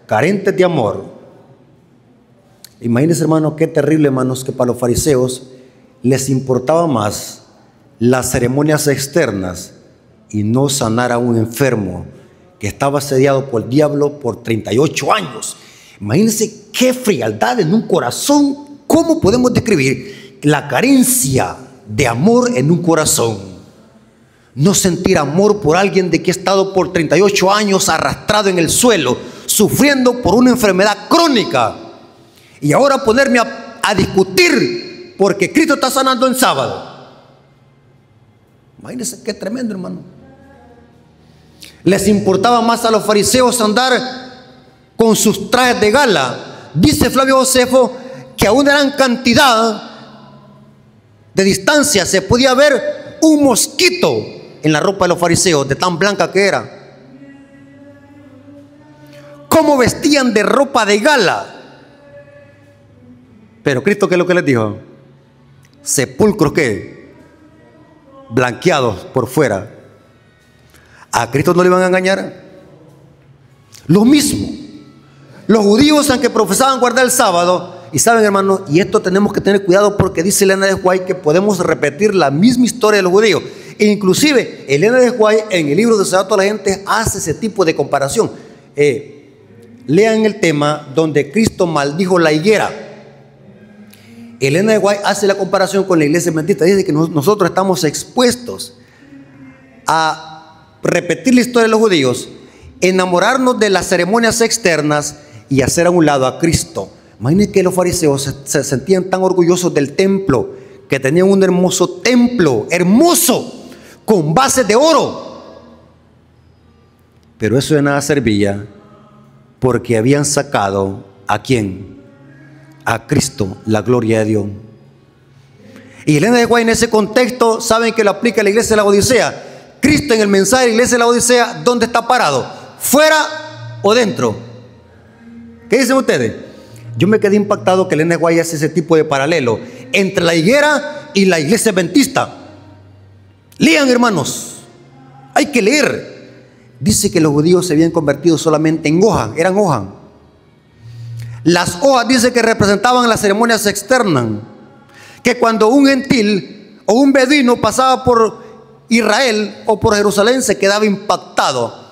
carentes de amor. Imagínense, hermano, qué terrible, hermanos, que para los fariseos les importaba más las ceremonias externas y no sanar a un enfermo que estaba asediado por el diablo por 38 años. Imagínense qué frialdad en un corazón. ¿Cómo podemos describir la carencia de amor en un corazón? No sentir amor por alguien de que ha estado por 38 años arrastrado en el suelo, sufriendo por una enfermedad crónica, y ahora ponerme a discutir porque Cristo está sanando en sábado. Imagínense qué tremendo, hermano. Les importaba más a los fariseos andar con sus trajes de gala. Dice Flavio Josefo que a una gran cantidad de distancia se podía ver un mosquito en la ropa de los fariseos, de tan blanca que era. Cómo vestían de ropa de gala. Pero Cristo, ¿qué es lo que les dijo? Sepulcros, ¿qué? Blanqueados por fuera. ¿A Cristo no le iban a engañar? Lo mismo. Los judíos, aunque profesaban guardar el sábado, y saben, hermanos, y esto tenemos que tener cuidado porque dice Elena de White que podemos repetir la misma historia de los judíos. E inclusive Elena de White en el libro de Sabato a la gente hace ese tipo de comparación. Lean el tema donde Cristo maldijo la higuera. Elena de White hace la comparación con la iglesia adventista. Dice que nosotros estamos expuestos a repetir la historia de los judíos, enamorarnos de las ceremonias externas y hacer a un lado a Cristo. Imagínense que los fariseos se sentían tan orgullosos del templo, que tenían un hermoso templo, hermoso, con bases de oro. Pero eso de nada servía, porque habían sacado ¿a quién? A Cristo, la gloria de Dios. Y Elena de White en ese contexto, saben que lo aplica a la iglesia de la Odisea. Cristo en el mensaje de la iglesia de la Odisea, ¿dónde está parado? ¿Fuera o dentro? ¿Qué dicen ustedes? Yo me quedé impactado que Elena de White hace ese tipo de paralelo entre la higuera y la iglesia adventista. Lean, hermanos, hay que leer. Dice que los judíos se habían convertido solamente en hojas, eran hojas. Las hojas dice que representaban las ceremonias externas, que cuando un gentil o un beduino pasaba por Israel o por Jerusalén se quedaba impactado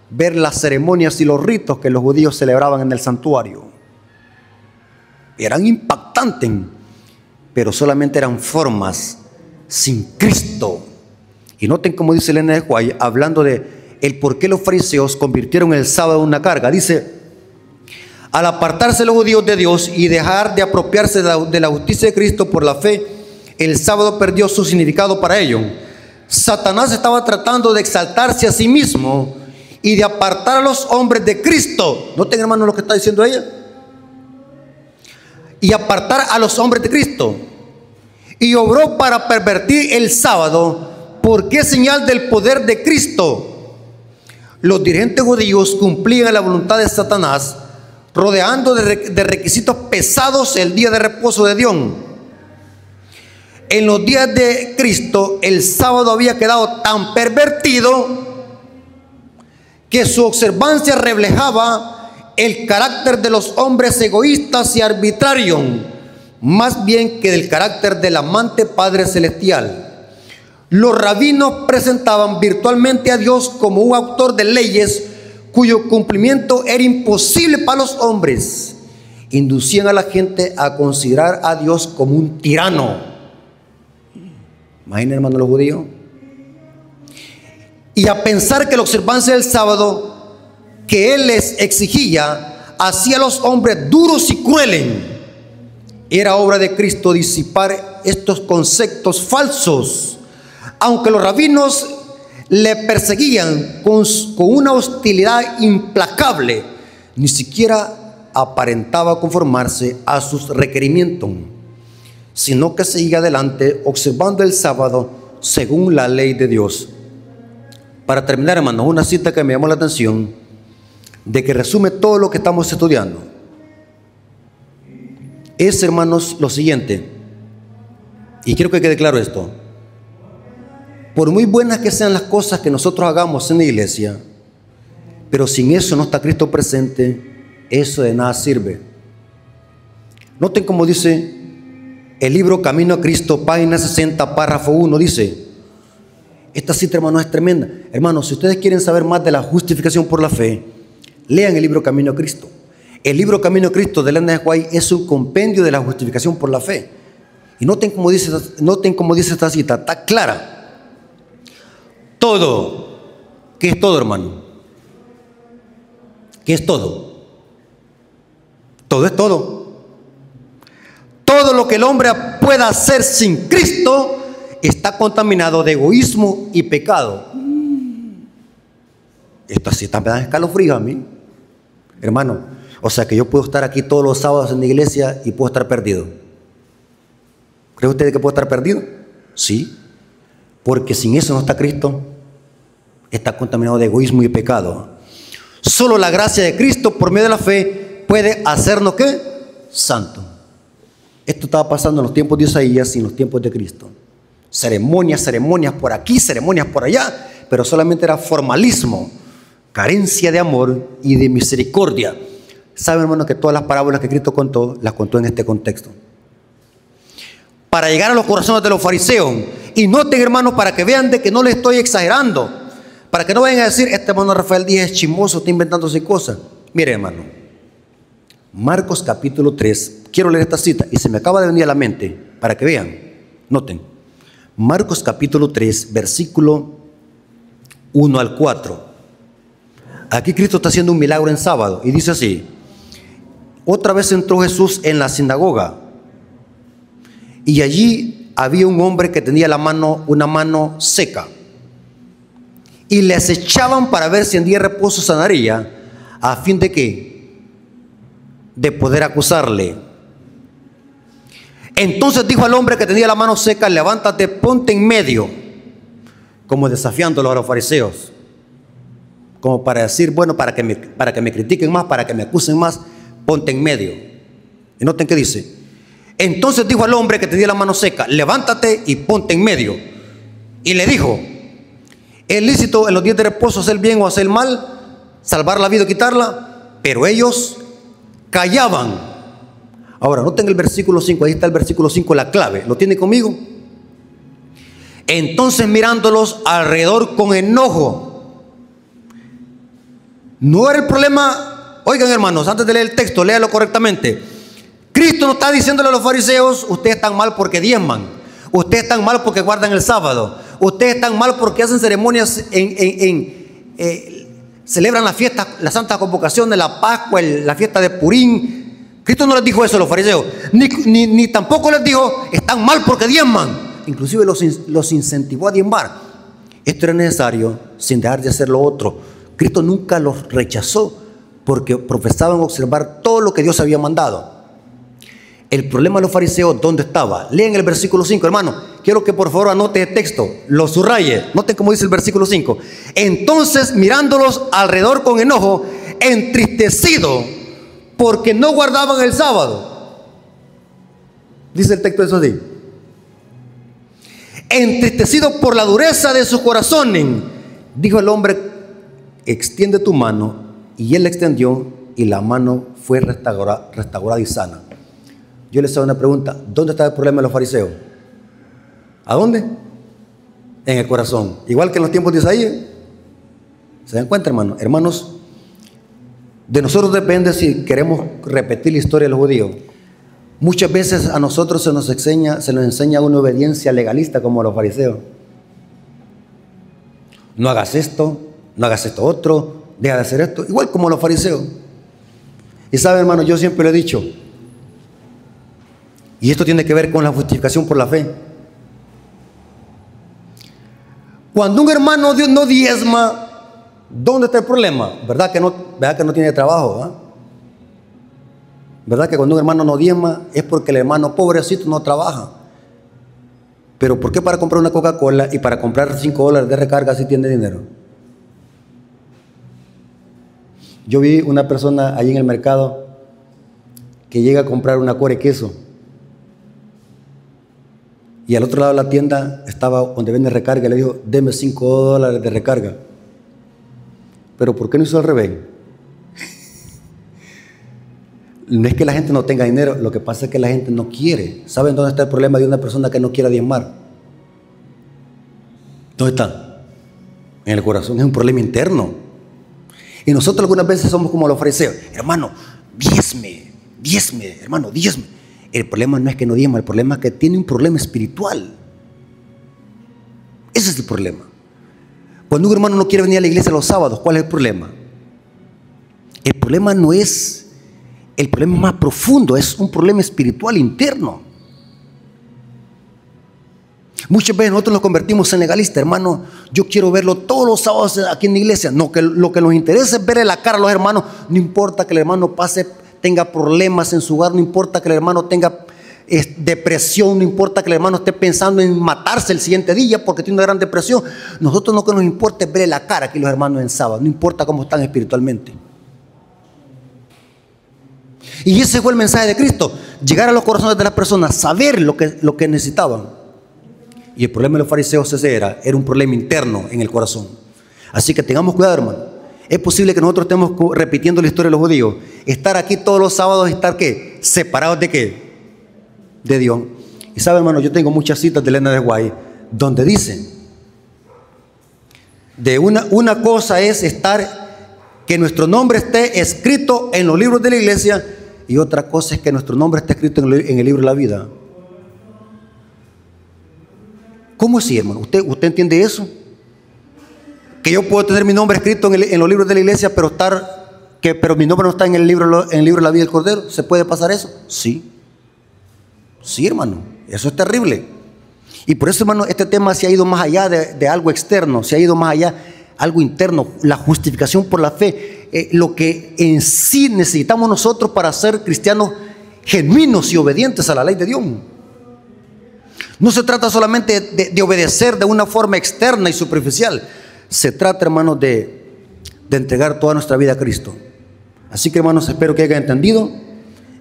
ver las ceremonias y los ritos que los judíos celebraban en el santuario. Eran impactantes, pero solamente eran formas sin Cristo. Y noten cómo dice Elena de White, hablando de el por qué los fariseos convirtieron el sábado en una carga. Dice: al apartarse los judíos de Dios y dejar de apropiarse de la justicia de Cristo por la fe, el sábado perdió su significado para ellos. Satanás estaba tratando de exaltarse a sí mismo y de apartar a los hombres de Cristo. Noten, hermanos, lo que está diciendo ella. Y apartar a los hombres de Cristo. Y obró para pervertir el sábado, porque es señal del poder de Cristo. los dirigentes judíos cumplían la voluntad de Satanás, rodeando de requisitos pesados el día de reposo de Dios. En los días de Cristo, el sábado había quedado tan pervertido que su observancia reflejaba el carácter de los hombres egoístas y arbitrarios, más bien que del carácter del amante Padre Celestial. Los rabinos presentaban virtualmente a Dios como un autor de leyes cuyo cumplimiento era imposible para los hombres. Inducían a la gente a considerar a Dios como un tirano. Imaginen, hermano, los judíos. Y a pensar que la observancia del sábado que Él les exigía hacía a los hombres duros y crueles. Era obra de Cristo disipar estos conceptos falsos. Aunque los rabinos le perseguían con una hostilidad implacable, ni siquiera aparentaba conformarse a sus requerimientos, sino que seguía adelante observando el sábado según la ley de Dios. Para terminar, hermanos, una cita que me llamó la atención, de que resume todo lo que estamos estudiando. Es, hermanos, lo siguiente, y quiero que quede claro esto. Por muy buenas que sean las cosas que nosotros hagamos en la iglesia, pero sin eso no está Cristo presente, eso de nada sirve. Noten cómo dice el libro Camino a Cristo, página 60, párrafo 1, dice, esta cita, hermano, es tremenda. Hermanos, si ustedes quieren saber más de la justificación por la fe, lean el libro Camino a Cristo. El libro Camino a Cristo de Ellen G. White es un compendio de la justificación por la fe. Y noten cómo dice esta cita, está clara. Todo, ¿qué es todo, hermano? ¿Qué es todo? Todo es todo. Todo lo que el hombre pueda hacer sin Cristo está contaminado de egoísmo y pecado. Esto sí me da escalofrío a mí, hermano. O sea que yo puedo estar aquí todos los sábados en la iglesia y puedo estar perdido. ¿Cree usted que puedo estar perdido? Sí, porque sin eso no está Cristo. Está contaminado de egoísmo y pecado. Solo la gracia de Cristo por medio de la fe puede hacernos ¿qué? Santo. Esto estaba pasando en los tiempos de Isaías y en los tiempos de Cristo. Ceremonias por aquí, ceremonias por allá, pero solamente era formalismo, carencia de amor y de misericordia. Saben, hermano, que todas las parábolas que Cristo contó, las contó en este contexto. Para llegar a los corazones de los fariseos. Y noten, hermanos, para que vean de que no le estoy exagerando. Para que no vayan a decir, este hermano Rafael Díaz es chismoso, está inventándose cosas. Mire, hermano, Marcos capítulo 3, quiero leer esta cita y se me acaba de venir a la mente, para que vean, noten. Marcos capítulo 3, versículo 1 al 4. Aquí Cristo está haciendo un milagro en sábado y dice así: otra vez entró Jesús en la sinagoga y allí había un hombre que tenía una mano seca. Y le acechaban para ver si en día de reposo sanaría, a fin de ¿qué? De poder acusarle. Entonces dijo al hombre que tenía la mano seca: levántate, ponte en medio, como desafiándolo a los fariseos, como para decir, bueno, para que me critiquen más, para que me acusen más, ponte en medio. Y noten qué dice: entonces dijo al hombre que tenía la mano seca: levántate y ponte en medio. Y le dijo: ¿es lícito en los días de reposo hacer bien o hacer mal, salvar la vida o quitarla? Pero ellos callaban. Ahora, noten el versículo 5, ahí está el versículo 5, la clave. ¿Lo tiene conmigo? Entonces, mirándolos alrededor con enojo. No era el problema. Oigan, hermanos, antes de leer el texto, léalo correctamente. Cristo no está diciéndole a los fariseos: ustedes están mal porque diezman, ustedes están mal porque guardan el sábado, ustedes están mal porque hacen ceremonias celebran la fiesta, la Santa Convocación de la Pascua, la fiesta de Purín. Cristo no les dijo eso a los fariseos, ni tampoco les dijo: están mal porque diezman. Inclusive los incentivó a diezmar. Esto era necesario sin dejar de hacer lo otro. Cristo nunca los rechazó porque profesaban observar todo lo que Dios había mandado. El problema de los fariseos, ¿dónde estaba? Lean el versículo 5, hermano. quiero que por favor anote el texto, lo subraye. Noten cómo dice el versículo 5. Entonces, mirándolos alrededor con enojo, entristecido, porque no guardaban el sábado. Dice el texto eso así. Entristecido por la dureza de su corazón, dijo el hombre: extiende tu mano. Y él la extendió, y la mano fue restaurada y sana. Yo les hago una pregunta: ¿dónde está el problema de los fariseos? ¿A dónde? En el corazón. Igual que en los tiempos de Isaías. ¿Se dan cuenta, hermanos? Hermanos, de nosotros depende si queremos repetir la historia de los judíos. Muchas veces a nosotros se nos enseña una obediencia legalista como a los fariseos. No hagas esto, no hagas esto otro, deja de hacer esto, igual como los fariseos. Y sabe, hermano, yo siempre lo he dicho, y esto tiene que ver con la justificación por la fe. Cuando un hermano no diezma, ¿dónde está el problema? ¿Verdad que no tiene trabajo? ¿Eh? ¿Verdad que cuando un hermano no diezma es porque el hermano pobrecito no trabaja? Pero ¿por qué para comprar una Coca-Cola y para comprar $5 de recarga si tiene dinero? Yo vi una persona allí en el mercado que llega a comprar una core queso, y al otro lado de la tienda estaba donde vende recarga y le dijo: deme $5 de recarga. Pero ¿por qué no hizo al revés? No es que la gente no tenga dinero, lo que pasa es que la gente no quiere. ¿Saben dónde está el problema de una persona que no quiera diezmar? ¿Dónde está? En el corazón. Es un problema interno. Y nosotros algunas veces somos como los fariseos: hermano, diezme, hermano, diezme. El problema no es que no diezma, el problema es que tiene un problema espiritual. Ese es el problema. Cuando un hermano no quiere venir a la iglesia los sábados, ¿cuál es el problema? El problema no es el problema más profundo, es un problema espiritual interno. Muchas veces nosotros nos convertimos en legalistas. Hermano, yo quiero verlo todos los sábados aquí en la iglesia. No, que lo que nos interesa es verle la cara a los hermanos. No importa que el hermano tenga problemas en su hogar, no importa que el hermano tenga depresión, no importa que el hermano esté pensando en matarse el siguiente día porque tiene una gran depresión. Nosotros lo que nos importa es verle la cara aquí a los hermanos en sábado, no importa cómo están espiritualmente. Y ese fue el mensaje de Cristo: llegar a los corazones de las personas, saber lo que necesitaban. Y el problema de los fariseos ese era un problema interno en el corazón. Así que tengamos cuidado, hermano. Es posible que nosotros estemos repitiendo la historia de los judíos, estar aquí todos los sábados, estar ¿qué? Separados de ¿qué? De Dios. Y sabe, hermano, yo tengo muchas citas de Elena de White donde dicen de una cosa es que nuestro nombre esté escrito en los libros de la iglesia, y otra cosa es que nuestro nombre esté escrito en el libro de la vida. ¿Cómo así, hermano? ¿Usted entiende eso? Que yo puedo tener mi nombre escrito en los libros de la iglesia, pero mi nombre no está en el libro de la vida del Cordero. ¿Se puede pasar eso? Sí. Sí, hermano. Eso es terrible. Y por eso, hermano, este tema se ha ido más allá de algo externo, se ha ido más allá, algo interno, la justificación por la fe, lo que en sí necesitamos nosotros para ser cristianos genuinos y obedientes a la ley de Dios. No se trata solamente de obedecer de una forma externa y superficial. Se trata, hermanos, de entregar toda nuestra vida a Cristo. Así que, hermanos, espero que hayan entendido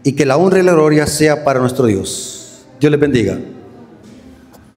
y que la honra y la gloria sea para nuestro Dios. Dios les bendiga.